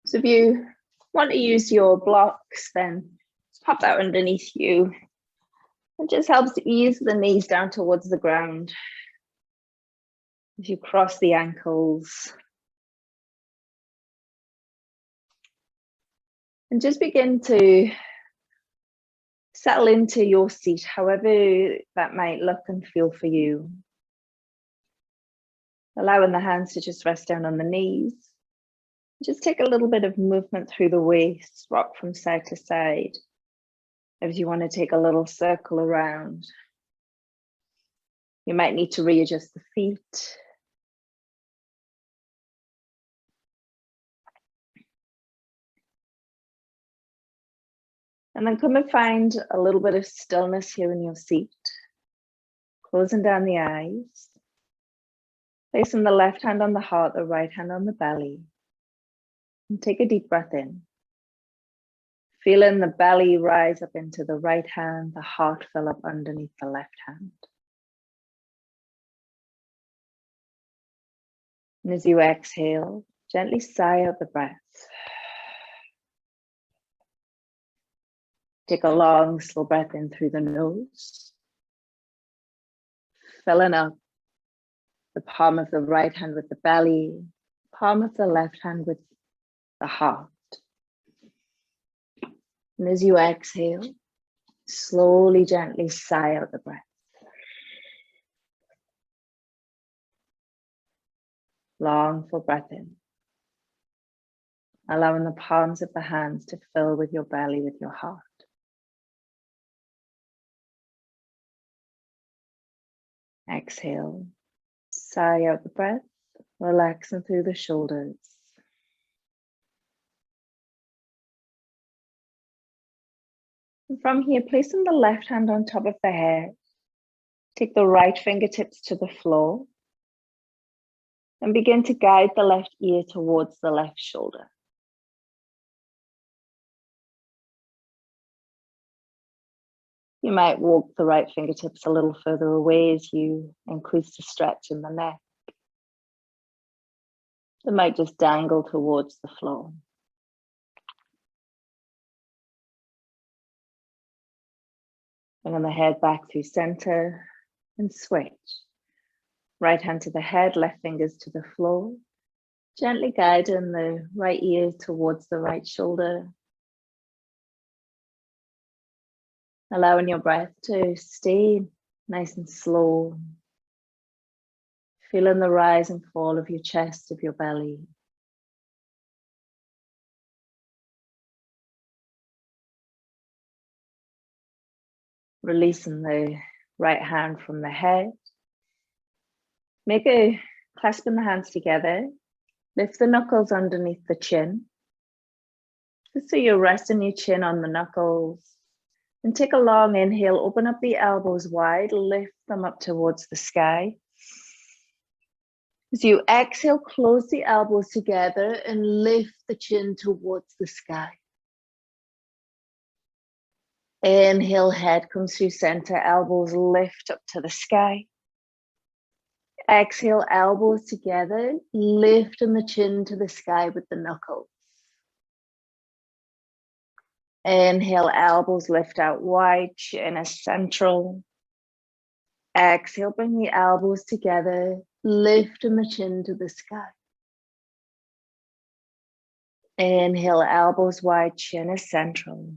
So if you want to use your blocks, then just pop that underneath you. It just helps to ease the knees down towards the ground. As you cross the ankles. And just begin to settle into your seat, however that might look and feel for you. Allowing the hands to just rest down on the knees. Just take a little bit of movement through the waist, rock from side to side. If you want to take a little circle around. You might need to readjust the feet. And then come and find a little bit of stillness here in your seat. Closing down the eyes. Placing the left hand on the heart, the right hand on the belly. And take a deep breath in. Feeling the belly rise up into the right hand, the heart fill up underneath the left hand. And as you exhale, gently sigh out the breath. Take a long, slow breath in through the nose. Filling up the palm of the right hand with the belly, palm of the left hand with the heart. And as you exhale, slowly, gently sigh out the breath. Long, full breath in. Allowing the palms of the hands to fill with your belly, with your heart. Exhale, sigh out the breath, relaxing through the shoulders. And from here, placing the left hand on top of the head, take the right fingertips to the floor and begin to guide the left ear towards the left shoulder. You might walk the right fingertips a little further away as you increase the stretch in the neck. They might just dangle towards the floor. Bring the head back through center and switch. Right hand to the head, left fingers to the floor. Gently guiding the right ear towards the right shoulder. Allowing your breath to stay nice and slow. Feeling the rise and fall of your chest, of your belly. Releasing the right hand from the head. Clasping the hands together. Lift the knuckles underneath the chin. Just so you're resting your chin on the knuckles. And take a long inhale, open up the elbows wide, lift them up towards the sky. As you exhale, close the elbows together and lift the chin towards the sky. Inhale, head comes through center, elbows lift up to the sky. Exhale, elbows together, lifting the chin to the sky with the knuckles. Inhale, elbows lift out wide, chin is central. Exhale, bring the elbows together, lifting the chin to the sky. Inhale, elbows wide, chin is central.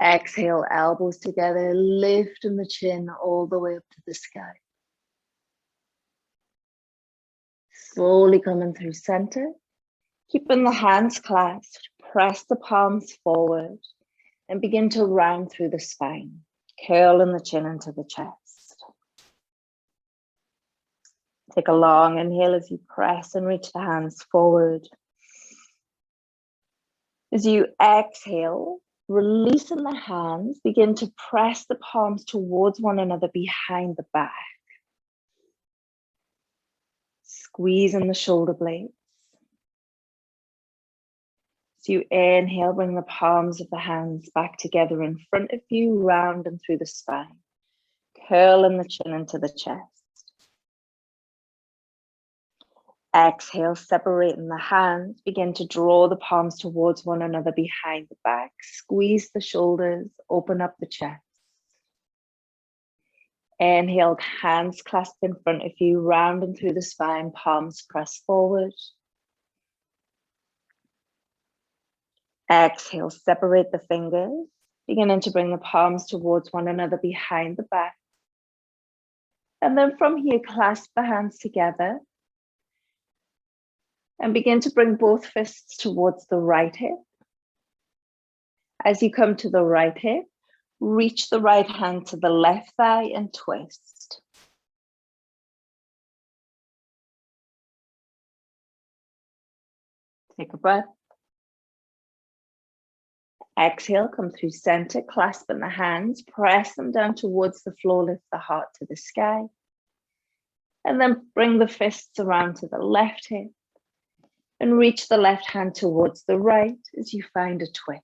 Exhale, elbows together, lifting the chin all the way up to the sky. Slowly coming through center, keeping the hands clasped, press the palms forward and begin to round through the spine, curling the chin into the chest. Take a long inhale as you press and reach the hands forward. As you exhale, releasing the hands, begin to press the palms towards one another behind the back. Squeezing the shoulder blades. As you inhale, bring the palms of the hands back together in front of you, round and through the spine. Curling the chin into the chest. Exhale, separating the hands. Begin to draw the palms towards one another behind the back. Squeeze the shoulders, open up the chest. Inhale, hands clasped in front of you, rounding through the spine, palms press forward. Exhale, separate the fingers, beginning to bring the palms towards one another behind the back. And then from here, clasp the hands together and begin to bring both fists towards the right hip. As you come to the right hip, reach the right hand to the left thigh and twist. Take a breath. Exhale, come through center, clasping the hands, press them down towards the floor, lift the heart to the sky. And then bring the fists around to the left hip and reach the left hand towards the right as you find a twist.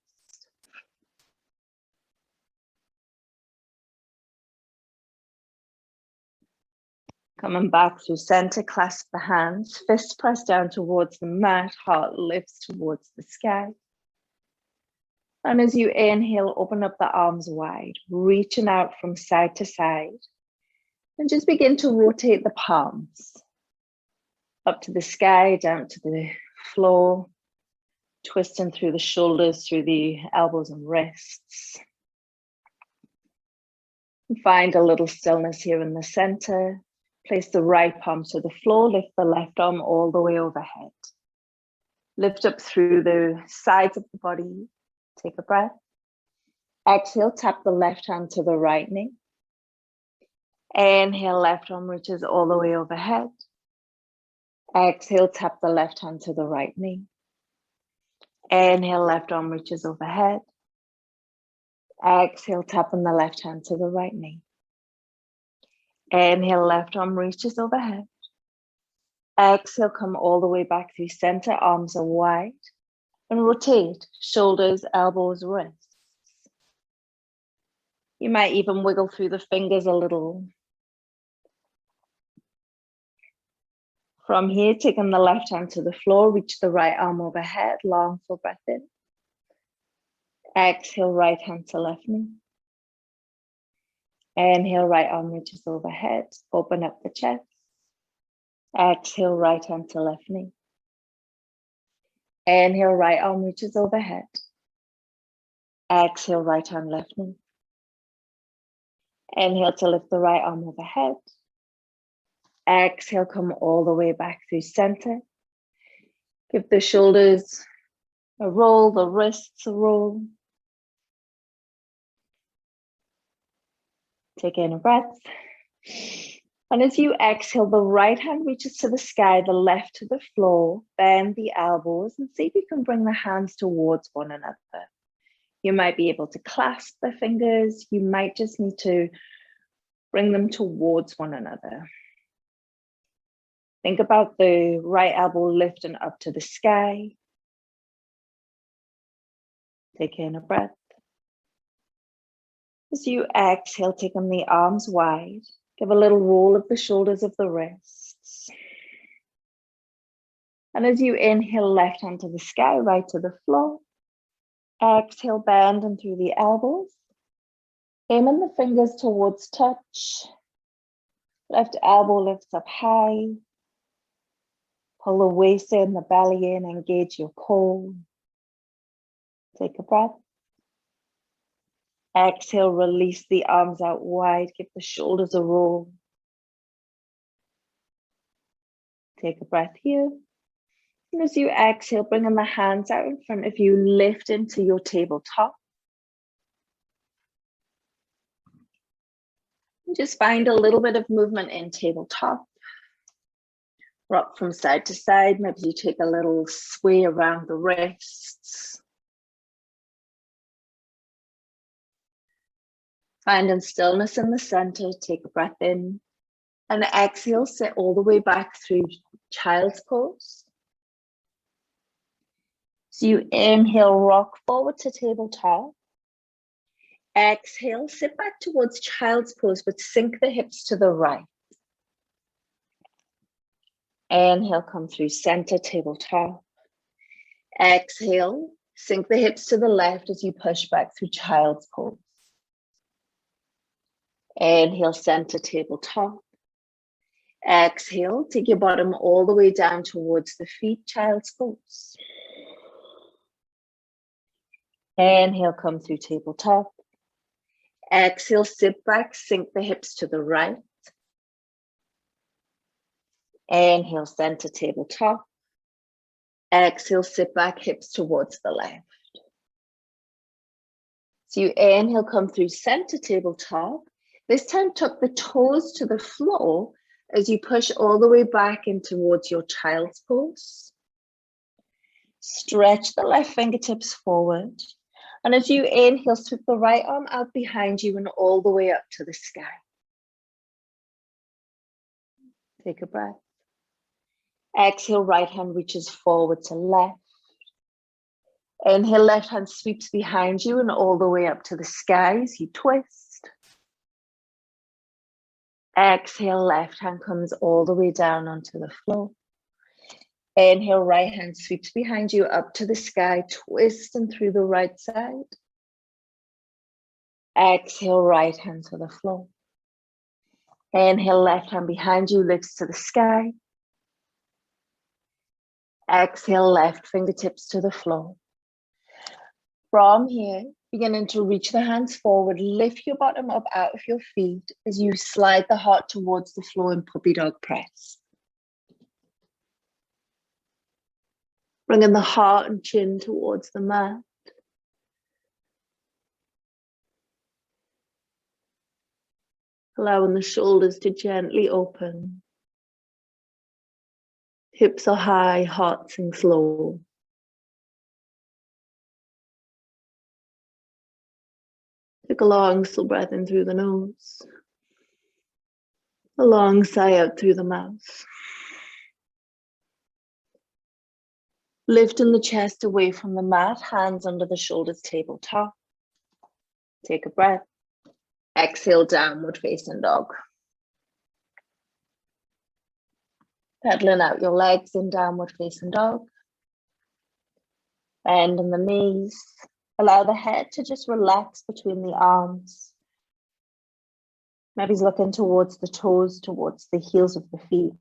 Coming back through center, clasp the hands, fists press down towards the mat, heart lifts towards the sky. And as you inhale, open up the arms wide, reaching out from side to side. And just begin to rotate the palms up to the sky, down to the floor, twisting through the shoulders, through the elbows and wrists. And find a little stillness here in the center. Place the right palm to the floor, lift the left arm all the way overhead. Lift up through the sides of the body. Take a breath. Exhale, tap the left hand to the right knee. Inhale, left arm reaches all the way overhead. Exhale, tap the left hand to the right knee. Inhale, left arm reaches overhead. Exhale, tapping the left hand to the right knee. Inhale, left arm reaches overhead. Exhale, come all the way back through center, arms are wide. And rotate, shoulders, elbows, wrists. You might even wiggle through the fingers a little. From here, taking the left hand to the floor, reach the right arm overhead, long full breath in. Exhale, right hand to left knee. Inhale, right arm reaches overhead, open up the chest. Exhale, right hand to left knee. Inhale, right arm reaches overhead. Exhale, right hand, left knee. Inhale to lift the right arm overhead. Exhale, come all the way back through center. Give the shoulders a roll, the wrists a roll. Take in a breath. And as you exhale, the right hand reaches to the sky, the left to the floor. Bend the elbows and see if you can bring the hands towards one another. You might be able to clasp the fingers. You might just need to bring them towards one another. Think about the right elbow lifting up to the sky. Take in a breath. As you exhale, taking the arms wide, give a little roll of the shoulders of the wrists. And as you inhale, left hand to the sky, right to the floor. Exhale, bending through the elbows. Aiming the fingers towards touch. Left elbow lifts up high. Pull the waist in, the belly in, engage your core. Take a breath. Exhale, release the arms out wide, give the shoulders a roll. Take a breath here. And as you exhale, bringing the hands out in front of you, lift into your tabletop. And just find a little bit of movement in tabletop. Rock from side to side. Maybe you take a little sway around the wrists. Finding stillness in the center, take a breath in. And exhale, sit all the way back through child's pose. So you inhale, rock forward to tabletop. Exhale, sit back towards child's pose, but sink the hips to the right. Inhale, come through center, tabletop. Exhale, sink the hips to the left as you push back through child's pose. Inhale, center, tabletop. Exhale, take your bottom all the way down towards the feet, child's pose. Inhale, come through tabletop. Exhale, sit back, sink the hips to the right. Inhale, center, tabletop. Exhale, sit back, hips towards the left. So you inhale, come through center, tabletop. This time, tuck the toes to the floor as you push all the way back in towards your child's pose. Stretch the left fingertips forward. And as you inhale, sweep the right arm out behind you and all the way up to the sky. Take a breath. Exhale, right hand reaches forward to left. Inhale, left hand sweeps behind you and all the way up to the sky as you twist. Exhale, left hand comes all the way down onto the floor. Inhale, right hand sweeps behind you up to the sky, twist and through the right side. Exhale, right hand to the floor. Inhale, left hand behind you, lifts to the sky. Exhale, left fingertips to the floor. From here, beginning to reach the hands forward, lift your bottom up out of your feet as you slide the heart towards the floor in puppy dog press. Bringing the heart and chin towards the mat. Allowing the shoulders to gently open. Hips are high, heart sinks low. Take a long, slow breath in through the nose. A long sigh out through the mouth. Lifting the chest away from the mat, hands under the shoulders, tabletop. Take a breath. Exhale, downward facing dog. Pedaling out your legs in downward facing dog. Bend in the knees. Allow the head to just relax between the arms. Maybe looking towards the toes, towards the heels of the feet.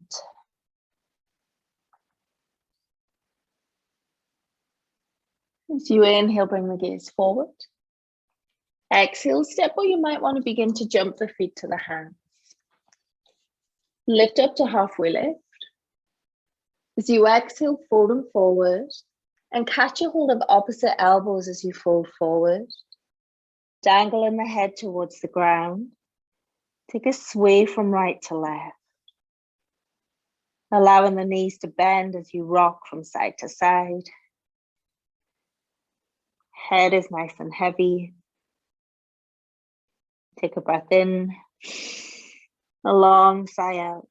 As you inhale, bring the gaze forward. Exhale, step, or you might want to begin to jump the feet to the hands. Lift up to halfway lift. As you exhale, fold them forward and catch a hold of opposite elbows as you fold forward. Dangling the head towards the ground. Take a sway from right to left. Allowing the knees to bend as you rock from side to side. Head is nice and heavy. Take a breath in. A long sigh out.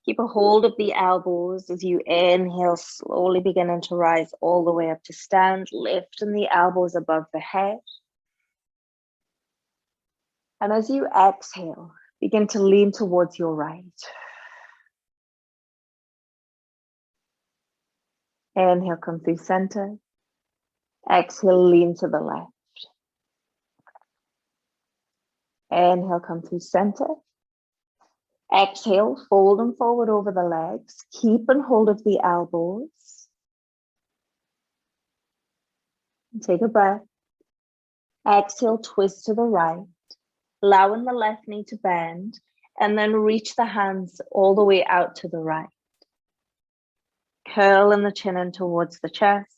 Keep a hold of the elbows as you inhale, slowly beginning to rise all the way up to stand, lifting the elbows above the head. And as you exhale, begin to lean towards your right. Inhale, come through center. Exhale, lean to the left. Inhale, come through center. Exhale, fold them forward over the legs. Keep and hold of the elbows. And take a breath. Exhale, twist to the right, allowing the left knee to bend, and then reach the hands all the way out to the right. Curling the chin in towards the chest.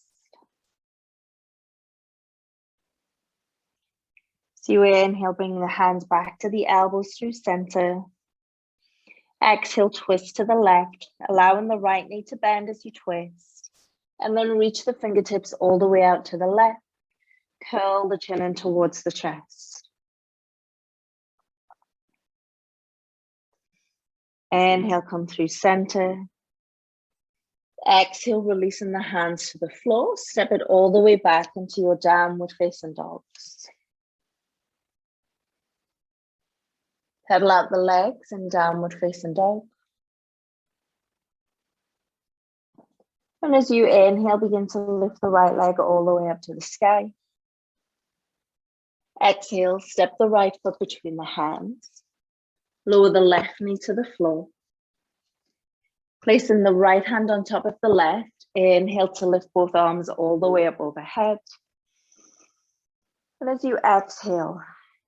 So you inhale, bringing the hands back to the elbows through center. Exhale, twist to the left, allowing the right knee to bend as you twist. And then reach the fingertips all the way out to the left. Curl the chin in towards the chest. Inhale, come through center. Exhale, releasing the hands to the floor. Step it all the way back into your downward facing dogs. Pedal out the legs in downward facing dog. And as you inhale, begin to lift the right leg all the way up to the sky. Exhale, step the right foot between the hands. Lower the left knee to the floor. Placing the right hand on top of the left. Inhale to lift both arms all the way up overhead. And as you exhale,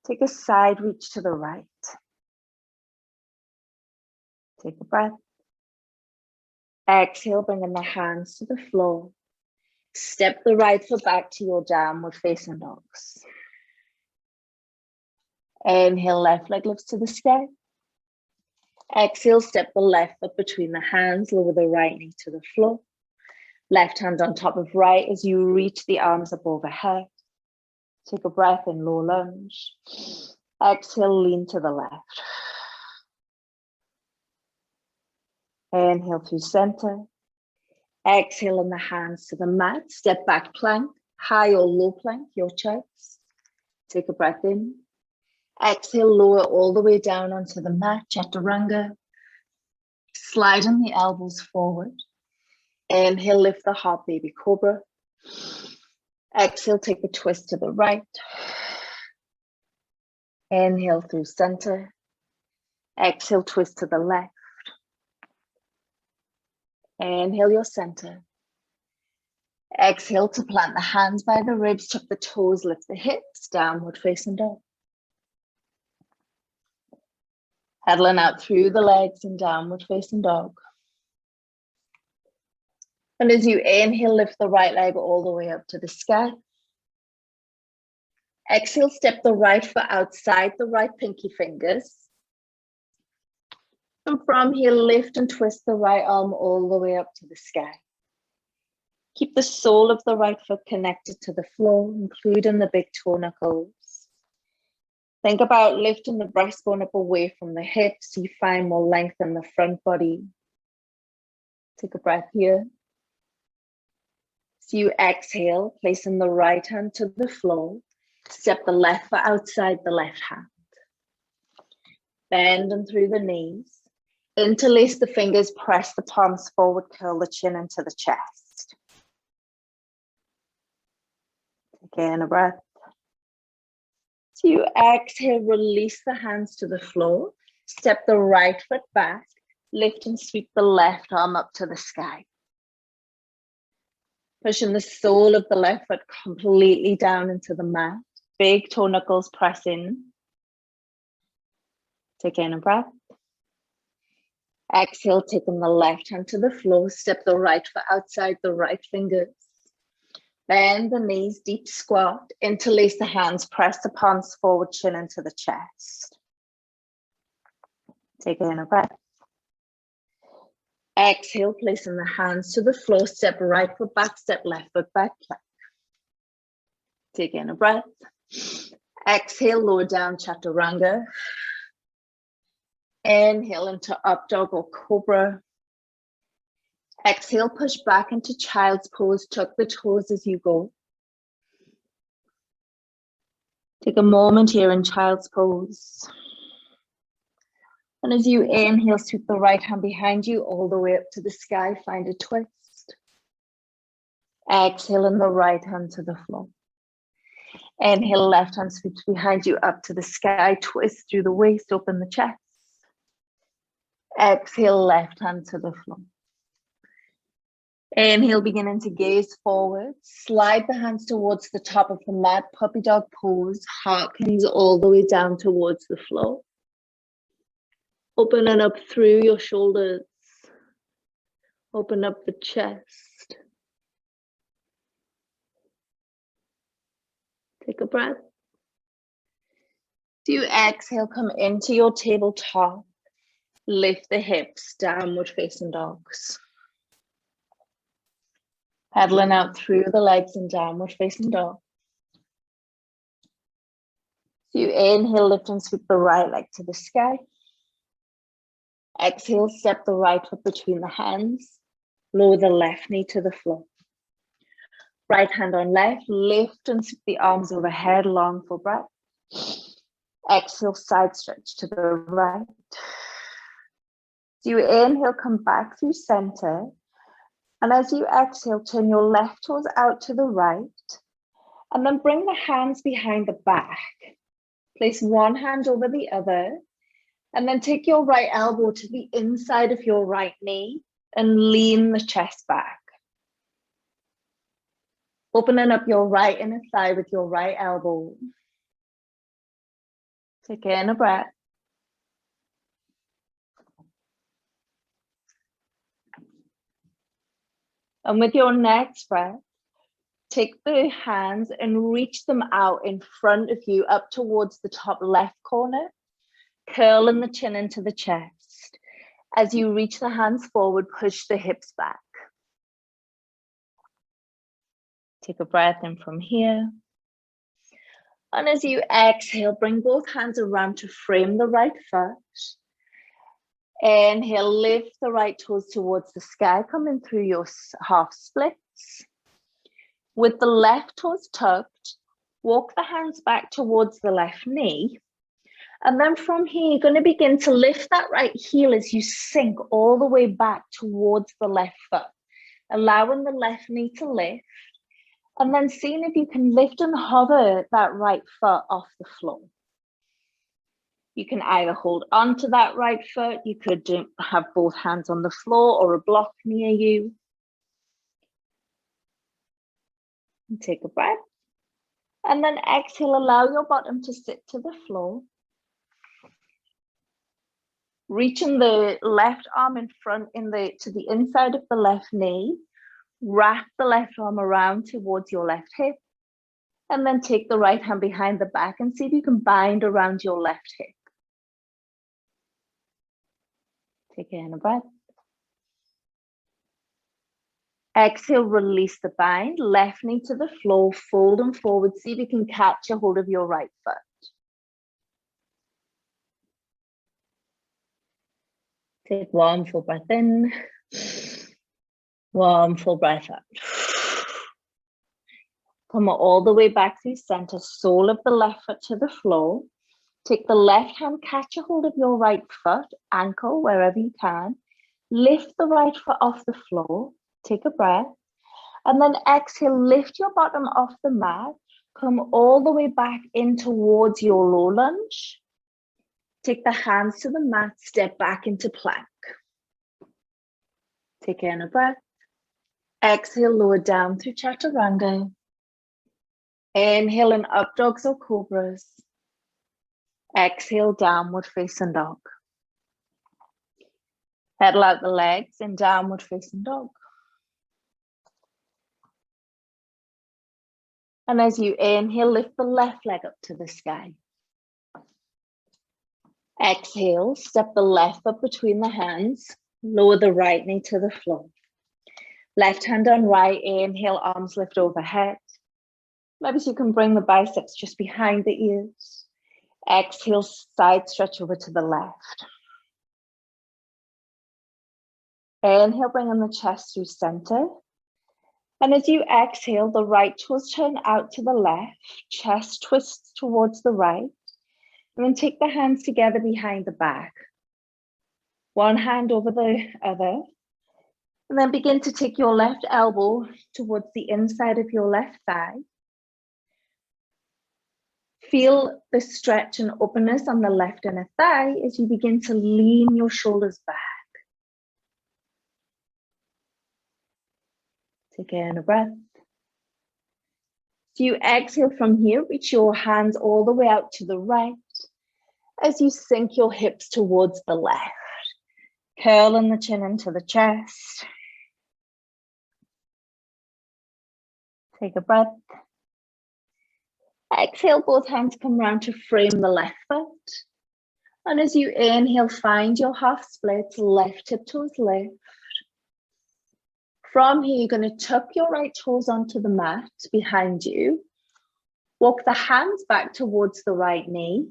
take a side reach to the right. Take a breath. Exhale, bringing the hands to the floor. Step the right foot back to your downward facing dogs. Inhale, left leg lifts to the sky. Exhale, step the left foot between the hands, lower the right knee to the floor. Left hand on top of right as you reach the arms up overhead. Take a breath in low lunge. Exhale, lean to the left. Inhale through center. Exhale in the hands to the mat. Step back plank, high or low plank, your choice. Take a breath in. Exhale, lower all the way down onto the mat, chaturanga. Sliding the elbows forward. Inhale, lift the heart, baby cobra. Exhale, take a twist to the right. Inhale through center. Exhale, twist to the left. Inhale your center. Exhale to plant the hands by the ribs, tuck the toes, lift the hips, downward facing dog. Pedaling out through the legs and downward facing dog. And as you inhale, lift the right leg all the way up to the sky. Exhale, step the right foot outside the right pinky fingers. And from here, lift and twist the right arm all the way up to the sky. Keep the sole of the right foot connected to the floor, including the big toe knuckles. Think about lifting the breastbone up away from the hips so you find more length in the front body. Take a breath here. So you exhale, placing the right hand to the floor. Step the left foot outside the left hand. Bending through the knees. Interlace the fingers, press the palms forward, curl the chin into the chest. Take in a breath. So you exhale, release the hands to the floor. Step the right foot back. Lift and sweep the left arm up to the sky. Pushing the sole of the left foot completely down into the mat. Big toe knuckles press in. Take in a breath. Exhale, taking the left hand to the floor. Step the right foot outside the right fingers. Bend the knees, deep squat. Interlace the hands, press the palms forward, chin into the chest. Take in a breath. Exhale, placing the hands to the floor. Step right foot back, step left foot back, plank. Take in a breath. Exhale, lower down, chaturanga. Inhale into up dog or cobra. Exhale, push back into child's pose. Tuck the toes as you go. Take a moment here in child's pose. And as you inhale, sweep the right hand behind you all the way up to the sky. Find a twist. Exhale, and the right hand to the floor. Inhale, left hand sweeps behind you up to the sky. Twist through the waist, open the chest. Exhale, left hand to the floor. Inhale, beginning to gaze forward. Slide the hands towards the top of the mat. Puppy dog pose. Heart comes all the way down towards the floor. Opening up through your shoulders. Open up the chest. Take a breath. As you exhale, come into your tabletop. Lift the hips, downward facing dogs. Pedaling out through the legs and downward facing dog. So you inhale, lift and sweep the right leg to the sky. Exhale, step the right foot between the hands. Lower the left knee to the floor. Right hand on left, lift and sweep the arms overhead, long full breath. Exhale, side stretch to the right. So you inhale, come back through center. And as you exhale, turn your left toes out to the right, and then bring the hands behind the back. Place one hand over the other, and then take your right elbow to the inside of your right knee and lean the chest back. Opening up your right inner thigh with your right elbow. Take in a breath. And with your next breath, take the hands and reach them out in front of you up towards the top left corner, curling the chin into the chest. As you reach the hands forward, push the hips back. Take a breath in from here. And as you exhale, bring both hands around to frame the right foot. Inhale, lift the right toes towards the sky, coming through your half splits. With the left toes tucked, walk the hands back towards the left knee. And then from here, you're going to begin to lift that right heel as you sink all the way back towards the left foot, allowing the left knee to lift. And then seeing if you can lift and hover that right foot off the floor. You can either hold on to that right foot, you could have both hands on the floor or a block near you. And take a breath. And then exhale, allow your bottom to sit to the floor. Reaching the left arm in front to the inside of the left knee. Wrap the left arm around towards your left hip. And then take the right hand behind the back and see if you can bind around your left hip. Take in a breath. Exhale, release the bind, left knee to the floor, fold them forward. See if you can catch a hold of your right foot. Take one full breath in, one full breath out. Come all the way back through center, sole of the left foot to the floor. Take the left hand, catch a hold of your right foot, ankle, wherever you can. Lift the right foot off the floor. Take a breath. And then exhale, lift your bottom off the mat. Come all the way back in towards your low lunge. Take the hands to the mat, step back into plank. Take in a breath. Exhale, lower down through chaturanga. Inhale in up dogs or cobras. Exhale, downward facing dog. Pedal out the legs in downward facing dog. And as you inhale, lift the left leg up to the sky. Exhale, step the left foot between the hands. Lower the right knee to the floor. Left hand on right, inhale, arms lift overhead. Maybe you can bring the biceps just behind the ears. Exhale, side stretch over to the left. Inhale, bring in the chest through center. And as you exhale, the right toes turn out to the left, chest twists towards the right. And then take the hands together behind the back. One hand over the other. And then begin to take your left elbow towards the inside of your left thigh. Feel the stretch and openness on the left inner thigh as you begin to lean your shoulders back. Take in a breath. So you exhale from here, reach your hands all the way out to the right as you sink your hips towards the left. Curling the chin into the chest. Take a breath. Exhale, both hands come around to frame the left foot. And as you inhale, find your half split, left hip toes lift. From here, you're going to tuck your right toes onto the mat behind you. Walk the hands back towards the right knee.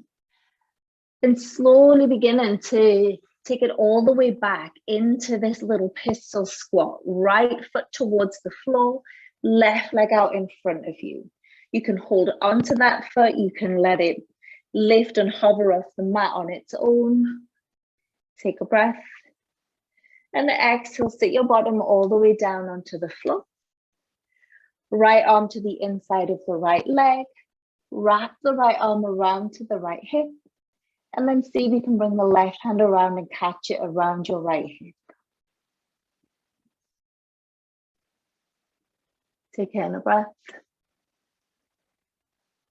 And slowly beginning to take it all the way back into this little pistol squat. Right foot towards the floor, left leg out in front of you. You can hold onto that foot. You can let it lift and hover off the mat on its own. Take a breath. And exhale, sit your bottom all the way down onto the floor. Right arm to the inside of the right leg. Wrap the right arm around to the right hip. And then see if you can bring the left hand around and catch it around your right hip. Take in a breath.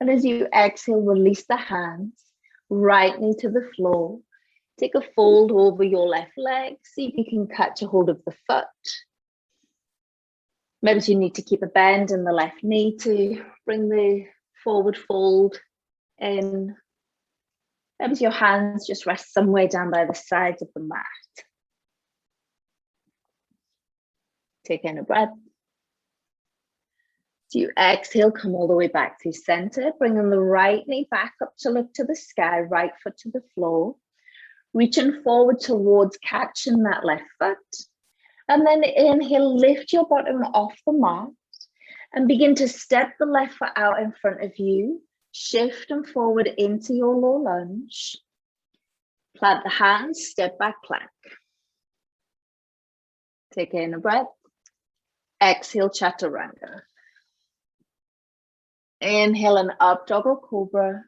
And as you exhale, release the hands, right knee to the floor. Take a fold over your left leg. See if you can catch a hold of the foot. Maybe you need to keep a bend in the left knee to bring the forward fold in. Maybe your hands just rest somewhere down by the sides of the mat. Take in a breath. So you exhale, come all the way back to center, bringing the right knee back up to look to the sky, right foot to the floor. Reaching forward towards catching that left foot. And then inhale, lift your bottom off the mat and begin to step the left foot out in front of you. Shift and forward into your low lunge. Plant the hands, step back plank. Take in a breath. Exhale, chaturanga. Inhale and up dog or cobra.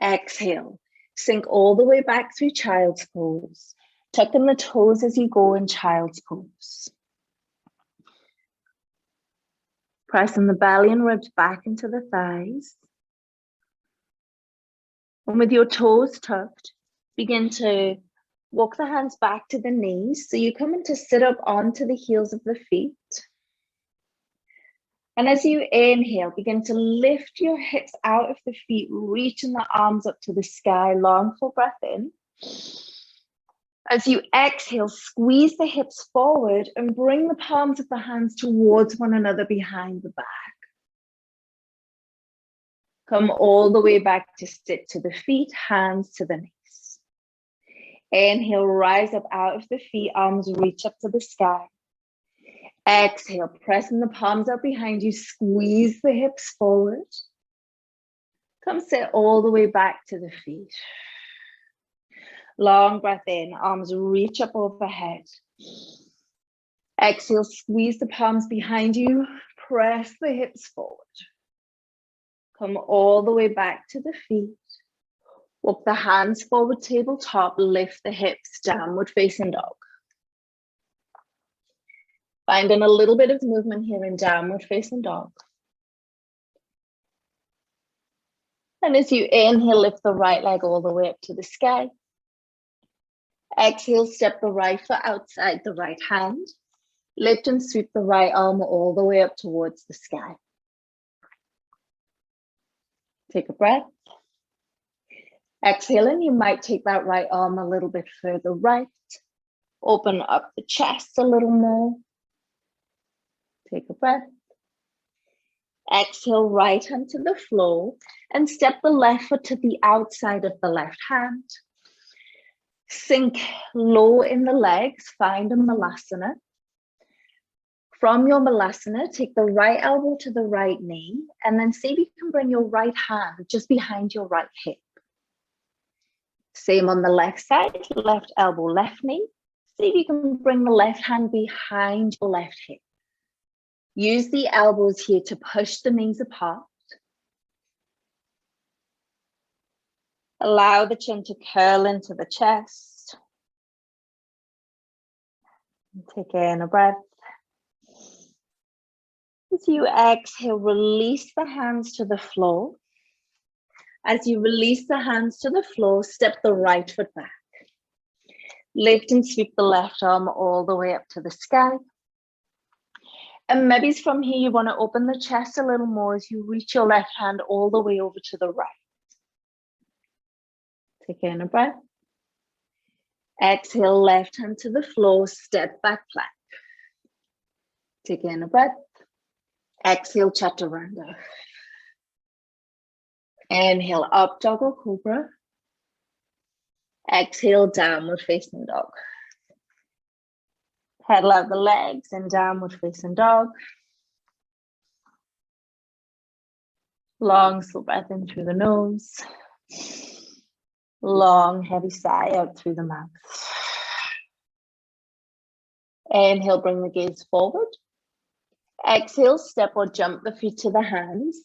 Exhale, sink all the way back through child's pose. Tuck in the toes as you go in child's pose. Pressing the belly and ribs back into the thighs. And with your toes tucked, begin to walk the hands back to the knees. So you come into sit up onto the heels of the feet. And as you inhale, begin to lift your hips out of the feet, reaching the arms up to the sky. Long full breath in. As you exhale, squeeze the hips forward and bring the palms of the hands towards one another behind the back. Come all the way back to sit to the feet, hands to the knees. Inhale, rise up out of the feet, arms reach up to the sky. Exhale, pressing the palms up behind you, squeeze the hips forward. Come sit all the way back to the feet. Long breath in, arms reach up overhead. Exhale, squeeze the palms behind you, press the hips forward. Come all the way back to the feet. Walk the hands forward, tabletop, lift the hips, downward facing dog. Finding a little bit of movement here in downward facing dog. And as you inhale, lift the right leg all the way up to the sky. Exhale, step the right foot outside the right hand. Lift and sweep the right arm all the way up towards the sky. Take a breath. Exhaling, you might take that right arm a little bit further right. Open up the chest a little more. Take a breath. Exhale, right hand to the floor and step the left foot to the outside of the left hand. Sink low in the legs, find a malasana. From your malasana, take the right elbow to the right knee, and then see if you can bring your right hand just behind your right hip. Same on the left side, left elbow, left knee. See if you can bring the left hand behind your left hip. Use the elbows here to push the knees apart. Allow the chin to curl into the chest. Take in a breath. As you exhale, release the hands to the floor. As you release the hands to the floor, step the right foot back. Lift and sweep the left arm all the way up to the sky. And maybe from here, you want to open the chest a little more as you reach your left hand all the way over to the right. Take in a breath. Exhale, left hand to the floor, step back plank. Take in a breath. Exhale, chaturanga. Inhale, up dog or cobra. Exhale, downward facing dog. Pedal out the legs and downward facing dog. Long, slow breath in through the nose. Long, heavy sigh out through the mouth. Inhale, bring the gaze forward. Exhale, step or jump the feet to the hands.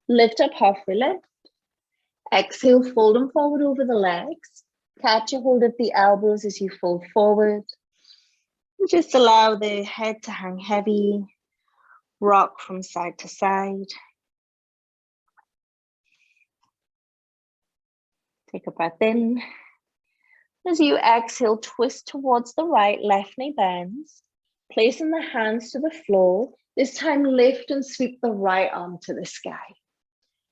Lift up halfway lift. Exhale, fold them forward over the legs. Catch a hold of the elbows as you fold forward. And just allow the head to hang heavy. Rock from side to side. Take a breath in. As you exhale, twist towards the right, left knee bends. Placing the hands to the floor. This time, lift and sweep the right arm to the sky.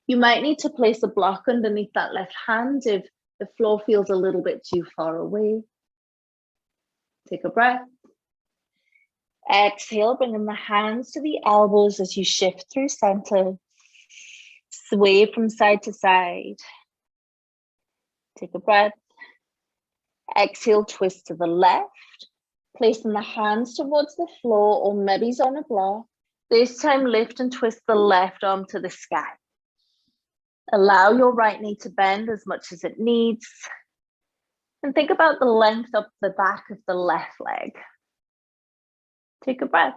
You might need to place a block underneath that left hand if the floor feels a little bit too far away. Take a breath. Exhale, bringing the hands to the elbows as you shift through center. Sway from side to side. Take a breath. Exhale, twist to the left. Placing the hands towards the floor or maybe on a block. This time, lift and twist the left arm to the sky. Allow your right knee to bend as much as it needs. And think about the length up the back of the left leg. Take a breath.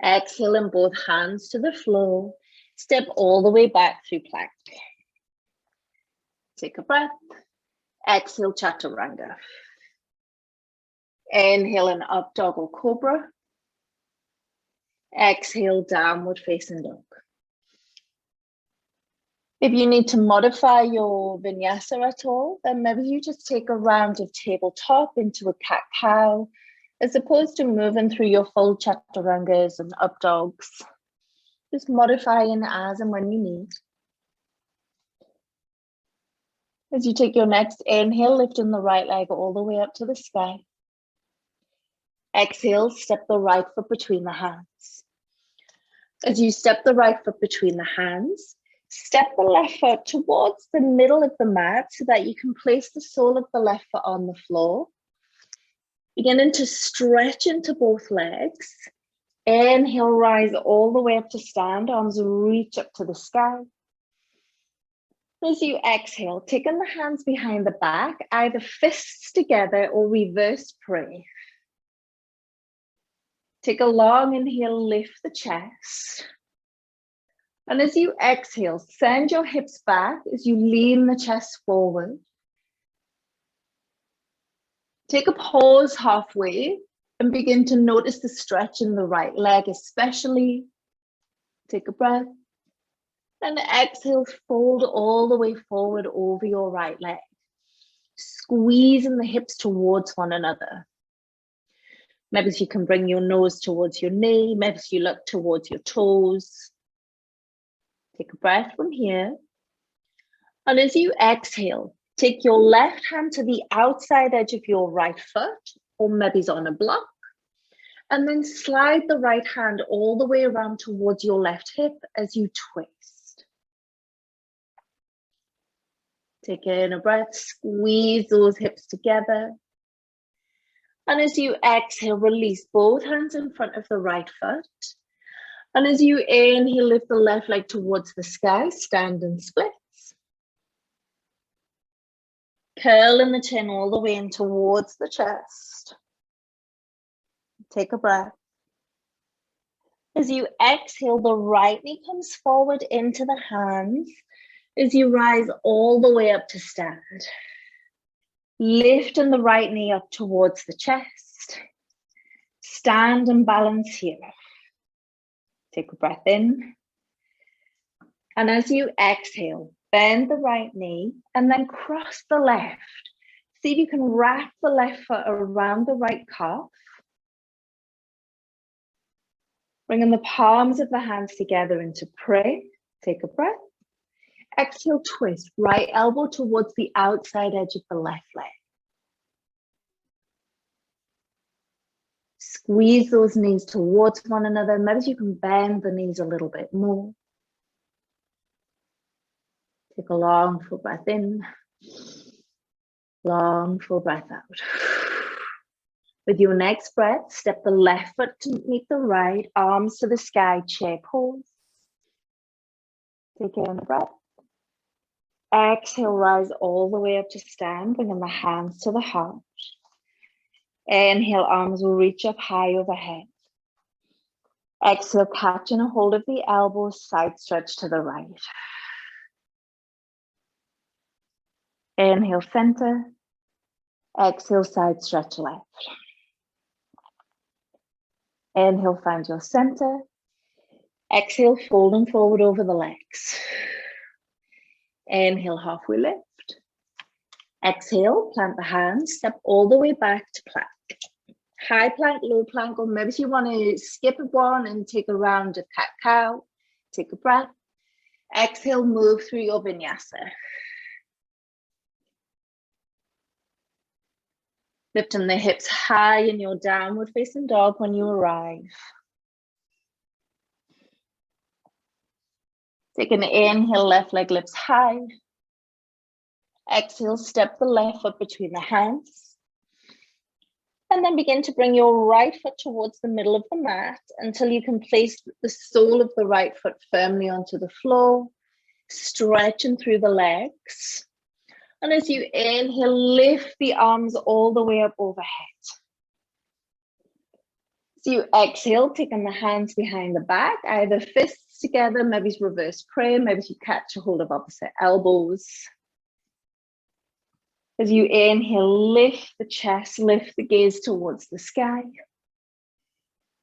Exhale in both hands to the floor. Step all the way back through plank. Take a breath. Exhale, chaturanga. Inhale in up dog or cobra. Exhale, downward facing dog. If you need to modify your vinyasa at all, then maybe you just take a round of tabletop into a cat-cow, as opposed to moving through your full chaturangas and up dogs. Just modifying as and when you need. As you take your next inhale, lifting the right leg all the way up to the sky. Exhale, step the right foot between the hands. As you step the right foot between the hands, step the left foot towards the middle of the mat so that you can place the sole of the left foot on the floor. Beginning to stretch into both legs. Inhale, rise all the way up to stand. Arms reach up to the sky. As you exhale, taking the hands behind the back, either fists together or reverse pray. Take a long inhale, lift the chest. And as you exhale, send your hips back as you lean the chest forward. Take a pause halfway and begin to notice the stretch in the right leg, especially. Take a breath. And exhale, fold all the way forward over your right leg. Squeezing the hips towards one another. Maybe you can bring your nose towards your knee. Maybe you look towards your toes. Take a breath from here. And as you exhale, take your left hand to the outside edge of your right foot, or maybe on a block. And then slide the right hand all the way around towards your left hip as you twist. Take in a breath, squeeze those hips together. And as you exhale, release both hands in front of the right foot. And as you inhale, lift the left leg towards the sky, stand and splits. Curling the chin all the way in towards the chest. Take a breath. As you exhale, the right knee comes forward into the hands as you rise all the way up to stand. Lifting the right knee up towards the chest. Stand and balance here. Take a breath in. And as you exhale, bend the right knee and then cross the left. See if you can wrap the left foot around the right calf. Bringing the palms of the hands together into pray. Take a breath. Exhale, twist. Right elbow towards the outside edge of the left leg. Squeeze those knees towards one another. Maybe you can bend the knees a little bit more. Take a long full breath in. Long full breath out. With your next breath, step the left foot to meet the right, arms to the sky, chair pose. Take in a breath. Exhale, rise all the way up to stand, bringing the hands to the heart. Inhale, arms will reach up high overhead. Exhale, catching a hold of the elbows, side stretch to the right. Inhale, center. Exhale, side stretch left. Inhale, find your center. Exhale, folding forward over the legs. Inhale, halfway lift. Exhale, plant the hands, step all the way back to plank. High plank, low plank, or maybe you want to skip one and take a round of cat-cow. Take a breath. Exhale, move through your vinyasa. Lifting the hips high in your downward facing dog when you arrive. Take an inhale, left leg lifts high. Exhale, step the left foot between the hands. And then begin to bring your right foot towards the middle of the mat until you can place the sole of the right foot firmly onto the floor, stretching through the legs. And as you inhale, lift the arms all the way up overhead. As you exhale, taking the hands behind the back, either fists together, maybe it's reverse prayer, maybe you catch a hold of opposite elbows. As you inhale, lift the chest, lift the gaze towards the sky.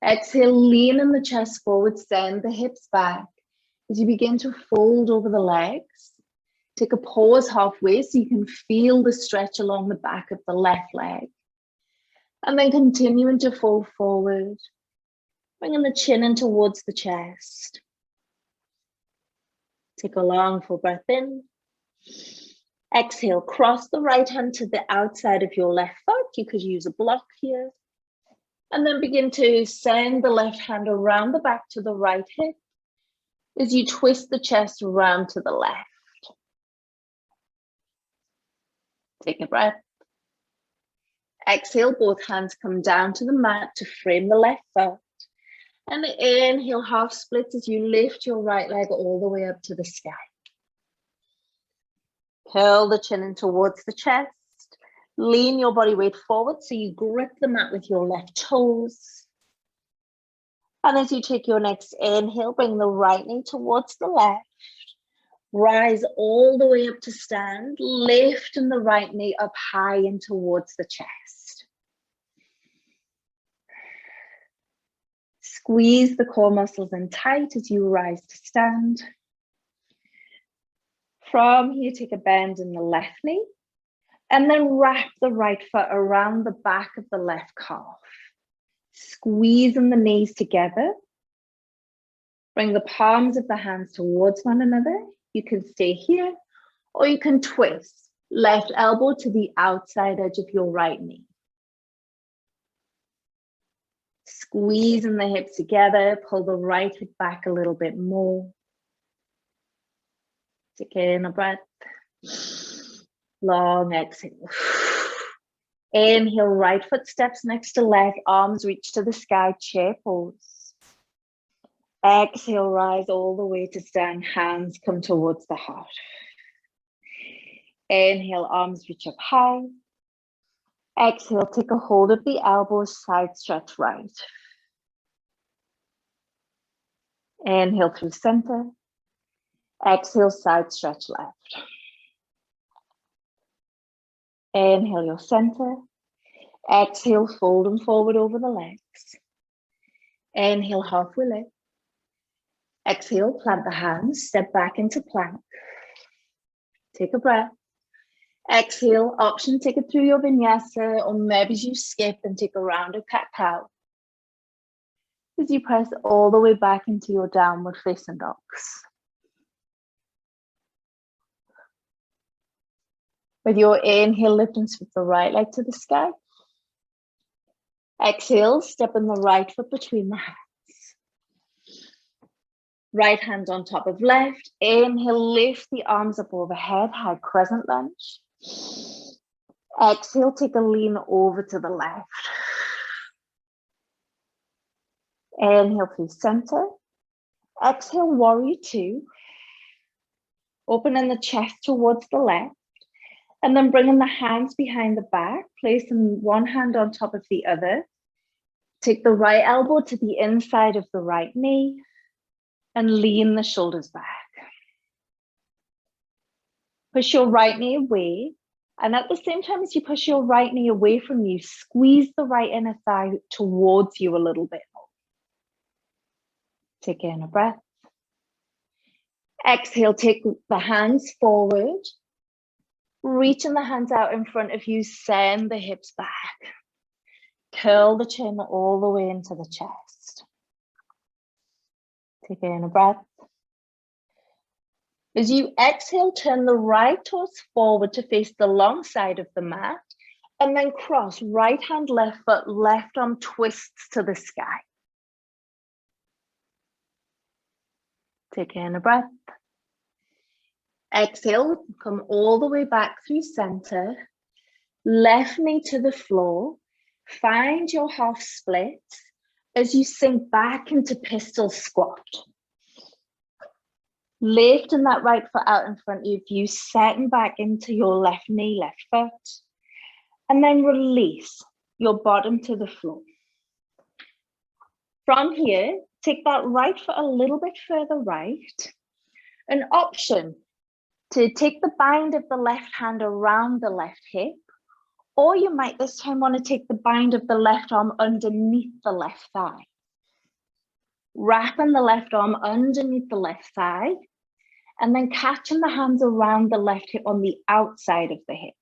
Exhale, lean in the chest forward, send the hips back. As you begin to fold over the legs, take a pause halfway so you can feel the stretch along the back of the left leg. And then continuing to fold forward, bringing the chin in towards the chest. Take a long full breath in. Exhale, cross the right hand to the outside of your left foot. You could use a block here. And then begin to send the left hand around the back to the right hip as you twist the chest around to the left. Take a breath. Exhale, both hands come down to the mat to frame the left foot. And inhale, half split as you lift your right leg all the way up to the sky. Curl the chin in towards the chest. Lean your body weight forward so you grip the mat with your left toes. And as you take your next inhale, bring the right knee towards the left. Rise all the way up to stand, lifting the right knee up high and towards the chest. Squeeze the core muscles in tight as you rise to stand. From here, take a bend in the left knee and then wrap the right foot around the back of the left calf. Squeezing the knees together. Bring the palms of the hands towards one another. You can stay here or you can twist. Left elbow to the outside edge of your right knee. Squeezing the hips together, pull the right hip back a little bit more. Take in a breath. Long exhale. Inhale, right foot steps next to left, arms reach to the sky, chair pose. Exhale, rise all the way to stand, hands come towards the heart. Inhale, arms reach up high. Exhale, take a hold of the elbows, side stretch right. Inhale through center. Exhale, side stretch left. Inhale your center. Exhale, folding forward over the legs. Inhale, halfway lift. Exhale, plant the hands, step back into plank. Take a breath. Exhale, option, take it through your vinyasa, or maybe you skip and take a round of cat-cow. As you press all the way back into your downward facing dogs. With your inhale, lift and sweep the right leg to the sky. Exhale, step in the right foot between the hands. Right hand on top of left. Inhale, lift the arms up overhead, high crescent lunge. Exhale, take a lean over to the left. Inhale through center. Exhale, warrior two. Opening the chest towards the left. And then bringing the hands behind the back, placing one hand on top of the other. Take the right elbow to the inside of the right knee and lean the shoulders back. Push your right knee away. And at the same time as you push your right knee away from you, squeeze the right inner thigh towards you a little bit more. Take in a breath. Exhale, take the hands forward. Reaching the hands out in front of you, send the hips back. Curl the chin all the way into the chest. Take in a breath. As you exhale, turn the right toes forward to face the long side of the mat, and then cross right hand, left foot, left arm twists to the sky. Take in a breath. Exhale, come all the way back through center. Left knee to the floor. Find your half split as you sink back into pistol squat. Lifting that right foot out in front of you, setting back into your left knee, left foot. And then release your bottom to the floor. From here, take that right foot a little bit further right. An option to take the bind of the left hand around the left hip, or you might this time want to take the bind of the left arm underneath the left thigh. Wrapping the left arm underneath the left thigh, and then catching the hands around the left hip on the outside of the hip.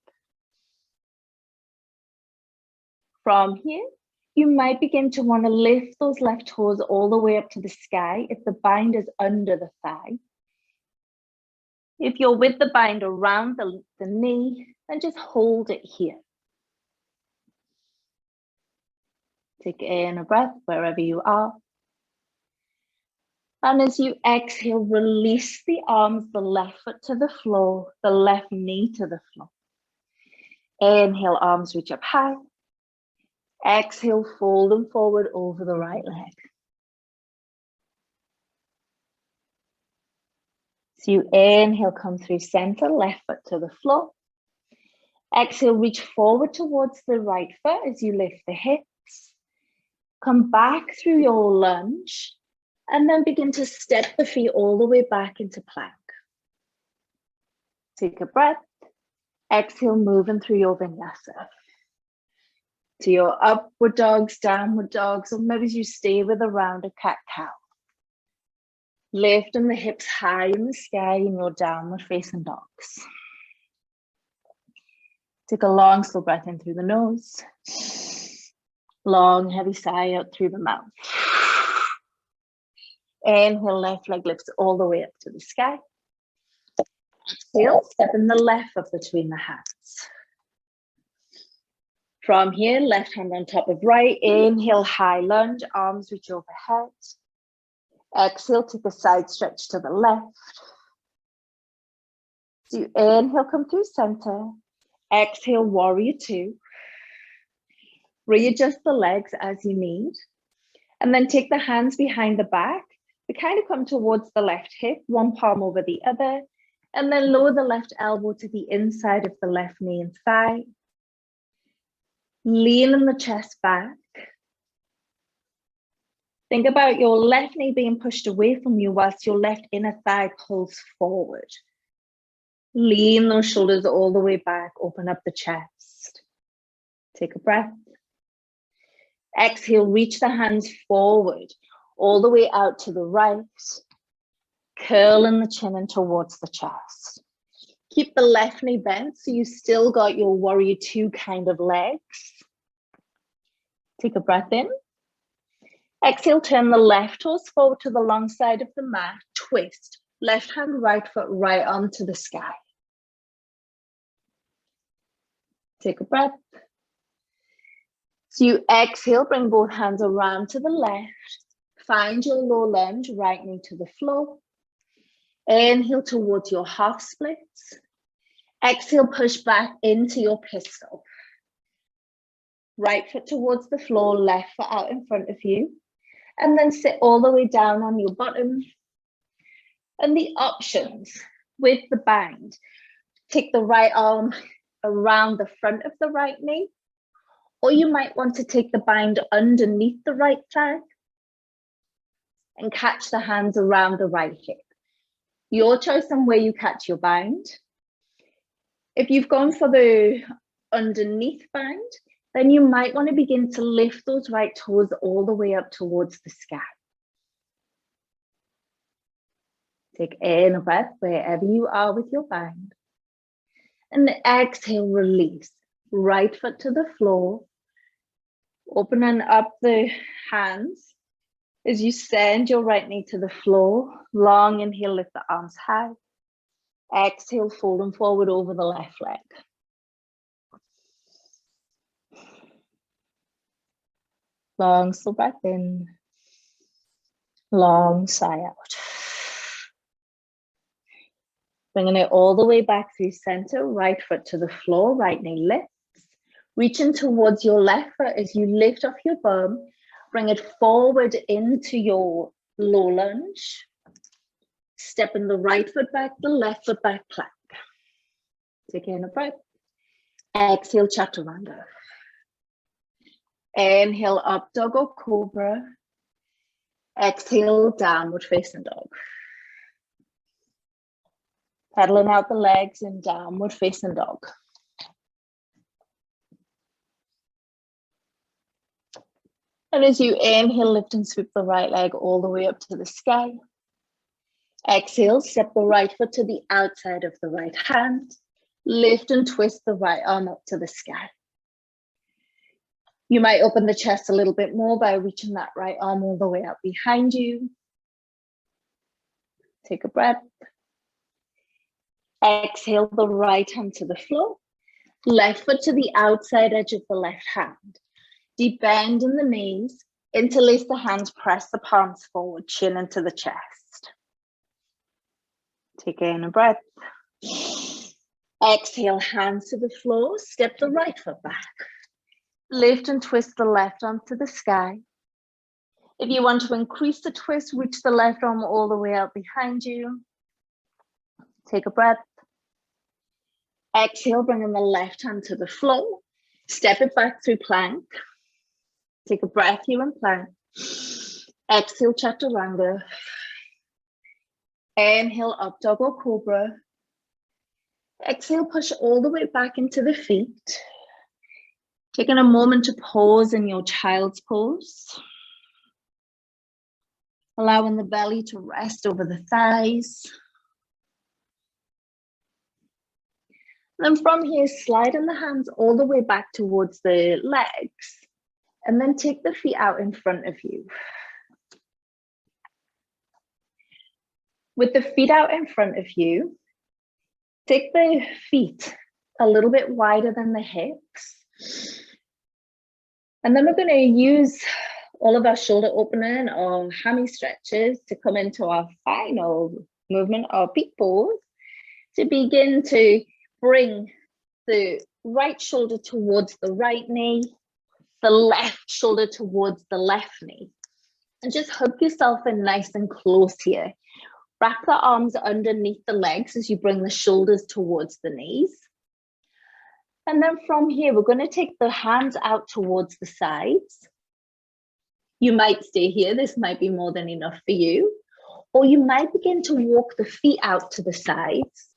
From here, you might begin to want to lift those left toes all the way up to the sky if the bind is under the thigh. If you're with the bind around the knee, then just hold it here. Take in a breath wherever you are. And as you exhale, release the arms, the left foot to the floor, the left knee to the floor. Inhale, arms reach up high. Exhale, fold them forward over the right leg. So you inhale, come through center, left foot to the floor. Exhale, reach forward towards the right foot as you lift the hips. Come back through your lunge and then begin to step the feet all the way back into plank. Take a breath. Exhale, moving through your vinyasa. To your upward dogs, downward dogs, or maybe you stay with a rounded cat-cow. Lifting the hips high in the sky in your downward facing dogs. Take a long, slow breath in through the nose. Long, heavy sigh out through the mouth. Inhale, left leg lifts all the way up to the sky. Exhale, stepping the left up between the hands. From here, left hand on top of right. Inhale, high lunge, arms reach overhead. Exhale, take a side stretch to the left. So you inhale, come through center. Exhale, warrior two. Readjust the legs as you need. And then take the hands behind the back. We kind of come towards the left hip, one palm over the other. And then lower the left elbow to the inside of the left knee and thigh. Leaning the chest back. Think about your left knee being pushed away from you whilst your left inner thigh pulls forward. Lean those shoulders all the way back, open up the chest. Take a breath. Exhale, reach the hands forward, all the way out to the right. Curling the chin in towards the chest. Keep the left knee bent so you still got your warrior two kind of legs. Take a breath in. Exhale, turn the left toes forward to the long side of the mat. Twist. Left hand, right foot, right arm to the sky. Take a breath. So you exhale, bring both hands around to the left. Find your low lunge, right knee to the floor. Inhale towards your half splits. Exhale, push back into your pistol. Right foot towards the floor, left foot out in front of you. And then sit all the way down on your bottom. And the options with the bind. Take the right arm around the front of the right knee, or you might want to take the bind underneath the right thigh and catch the hands around the right hip. Your choice on where you catch your bind. If you've gone for the underneath bind, then you might want to begin to lift those right toes all the way up towards the sky. Take in a breath wherever you are with your bind. And exhale, release. Right foot to the floor. Opening up the hands as you send your right knee to the floor. Long inhale, lift the arms high. Exhale, fold them forward over the left leg. Long slow breath in. Long sigh out. Bringing it all the way back through center, right foot to the floor, right knee lifts. Reaching towards your left foot as you lift off your bum. Bring it forward into your low lunge. Stepping the right foot back, the left foot back, plank. Take in a breath. Exhale, chaturanga. Inhale, up dog or cobra. Exhale, downward facing dog. Pedaling out the legs in downward facing dog. And as you inhale, lift and sweep the right leg all the way up to the sky. Exhale, step the right foot to the outside of the right hand. Lift and twist the right arm up to the sky. You might open the chest a little bit more by reaching that right arm all the way out behind you. Take a breath. Exhale, the right hand to the floor. Left foot to the outside edge of the left hand. Deep bend in the knees. Interlace the hands, press the palms forward, chin into the chest. Take in a breath. Exhale, hands to the floor. Step the right foot back. Lift and twist the left arm to the sky. If you want to increase the twist, reach the left arm all the way out behind you. Take a breath. Exhale, bringing the left hand to the floor. Step it back through plank. Take a breath here in plank. Exhale, chaturanga. Inhale, up dog or cobra. Exhale, push all the way back into the feet. Taking a moment to pause in your child's pose. Allowing the belly to rest over the thighs. Then from here, sliding the hands all the way back towards the legs. And then take the feet out in front of you. With the feet out in front of you, take the feet a little bit wider than the hips. And then we're going to use all of our shoulder opening or hammy stretches to come into our final movement, our peak pose, to begin to bring the right shoulder towards the right knee, the left shoulder towards the left knee. And just hug yourself in nice and close here. Wrap the arms underneath the legs as you bring the shoulders towards the knees. And then from here, we're going to take the hands out towards the sides. You might stay here. This might be more than enough for you. Or you might begin to walk the feet out to the sides.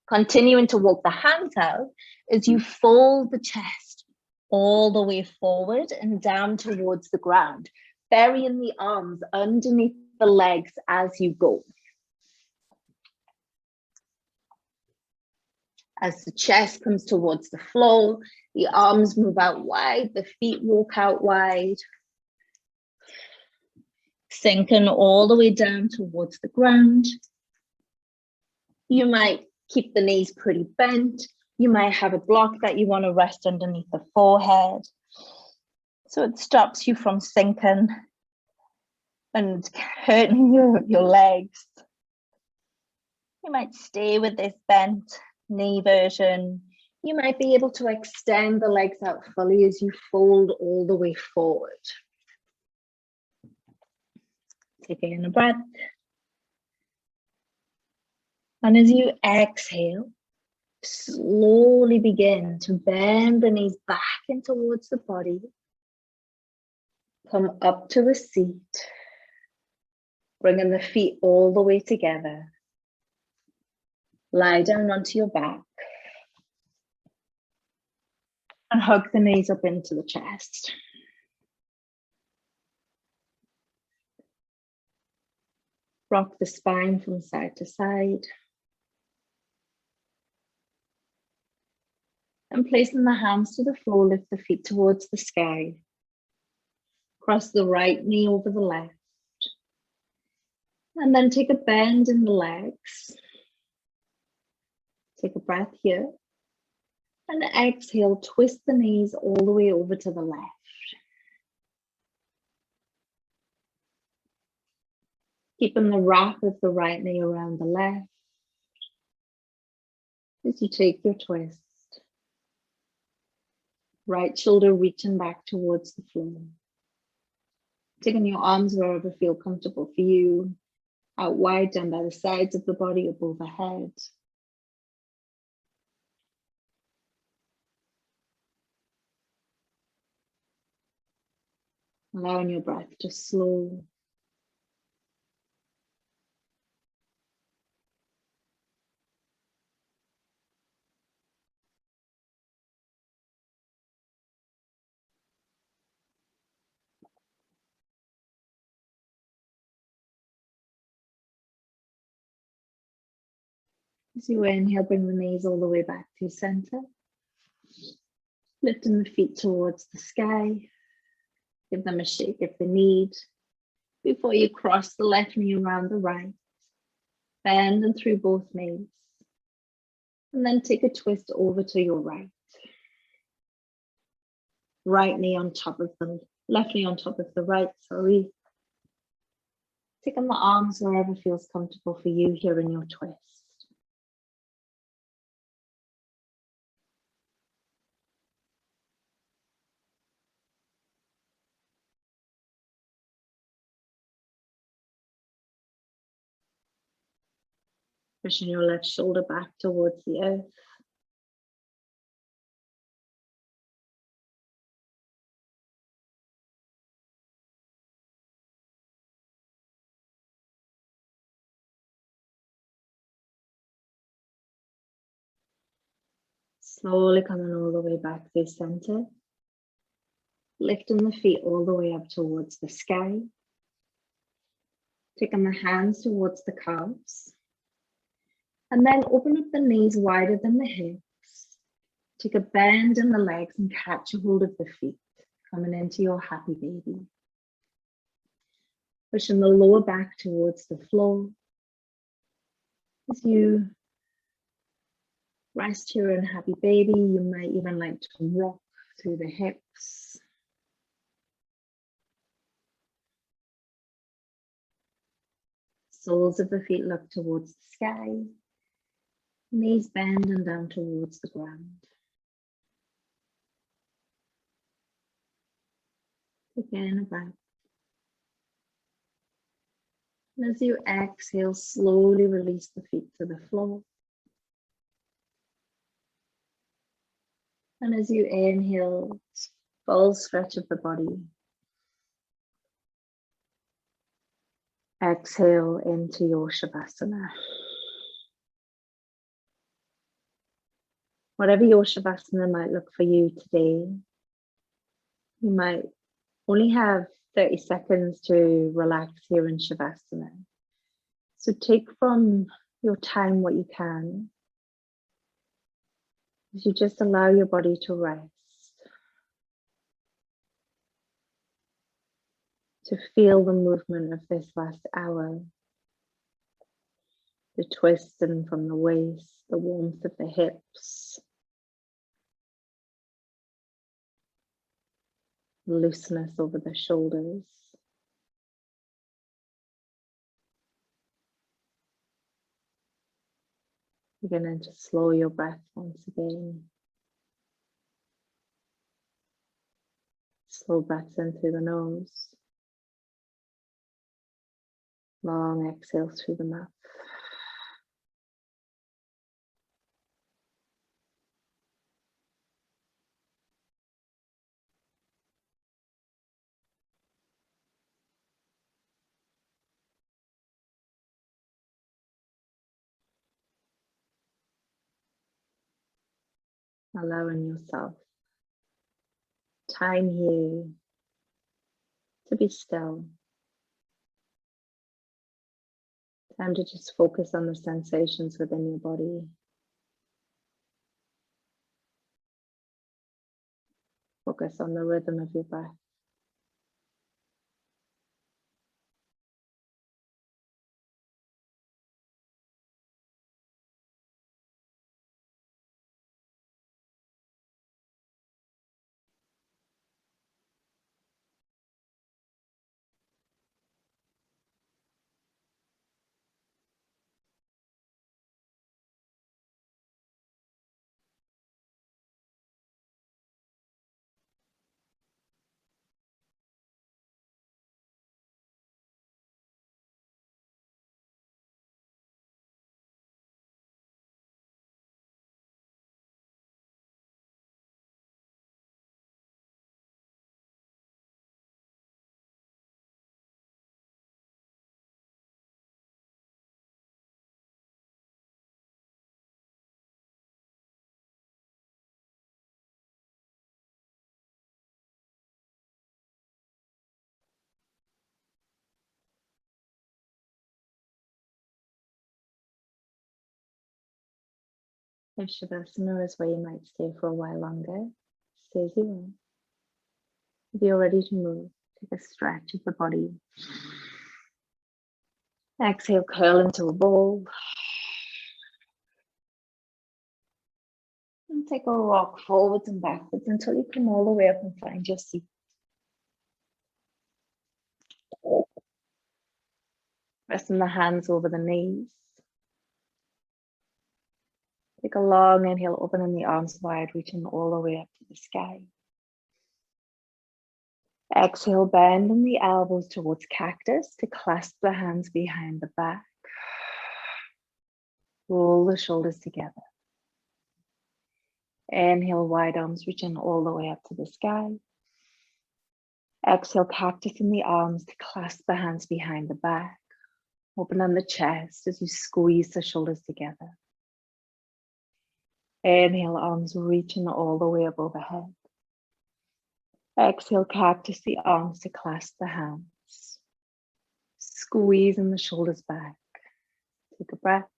Continuing to walk the hands out as you fold the chest all the way forward and down towards the ground, burying the arms underneath the legs as you go. As the chest comes towards the floor, the arms move out wide, the feet walk out wide. Sinking all the way down towards the ground. You might keep the knees pretty bent. You might have a block that you want to rest underneath the forehead. So it stops you from sinking and hurting your legs. You might stay with this bent knee version. You might be able to extend the legs out fully as you fold all the way forward. Take in a breath. And as you exhale, Slowly begin to bend the knees back in towards the body. Come up to a seat. Bringing the feet all the way together. Lie down onto your back. And hug the knees up into the chest. Rock the spine from side to side. And placing the hands to the floor, lift the feet towards the sky. Cross the right knee over the left. And then take a bend in the legs. Take a breath here. And exhale, twist the knees all the way over to the left. Keeping the wrap of the right knee around the left. As you take your twist. Right shoulder reaching back towards the floor. Taking your arms wherever feel comfortable for you. Out wide down by the sides of the body, up overhead. Allowing your breath to slow. As you inhale, bring the knees all the way back to center. Lifting the feet towards the sky. Give them a shake if they need. Before you cross the left knee around the right. Bend and through both knees. And then take a twist over to your right. Right knee on top of the left knee on top of the right, sorry. Taking the arms wherever feels comfortable for you here in your twist. Pushing your left shoulder back towards the earth. Slowly coming all the way back to center. Lifting the feet all the way up towards the sky. Taking the hands towards the calves. And then open up the knees wider than the hips. Take a bend in the legs and catch a hold of the feet. Coming into your happy baby. Pushing the lower back towards the floor. As you rest here in happy baby, you might even like to rock through the hips. Soles of the feet look towards the sky. Knees bend and down towards the ground. Again, a breath. And as you exhale, slowly release the feet to the floor. And as you inhale, full stretch of the body. Exhale into your Shavasana. Whatever your Shavasana might look for you today, you might only have 30 seconds to relax here in Shavasana. So take from your time what you can. As you just allow your body to rest. To feel the movement of this last hour. The twisting from the waist, the warmth of the hips. Looseness over the shoulders. Beginning to slow your breath once again. Slow breaths in through the nose. Long exhales through the mouth. allowing yourself time here to be still. Time to just focus on the sensations within your body. Focus on the rhythm of your breath. If Shavasana is where you might stay for a while longer, stay as you are. If you're ready to move, take a stretch of the body. Exhale, curl into a ball. And take a rock forwards and backwards until you come all the way up and find your seat. Resting the hands over the knees. Take a long inhale, opening the arms wide, reaching all the way up to the sky. Exhale, bending the elbows towards cactus to clasp the hands behind the back. Roll the shoulders together. Inhale, wide arms reaching all the way up to the sky. Exhale, cactus in the arms to clasp the hands behind the back. Open on the chest as you squeeze the shoulders together. Inhale, arms reaching all the way up overhead. Exhale, cactus the arms to clasp the hands. Squeezing the shoulders back. Take a breath.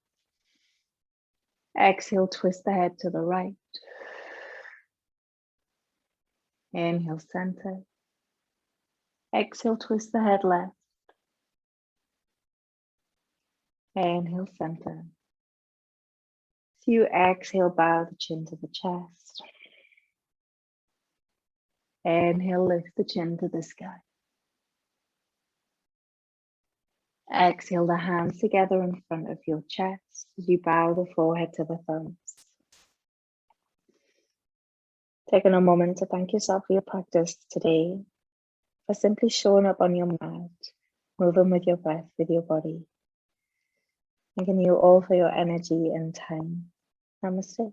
Exhale, twist the head to the right. Inhale, center. Exhale, twist the head left. Inhale, center. So you exhale, bow the chin to the chest. Inhale, lift the chin to the sky. Exhale, the hands together in front of your chest as you bow the forehead to the thumbs. Taking a moment to thank yourself for your practice today, for simply showing up on your mat, moving with your breath, with your body. Thanking you all for your energy and time. Namaste.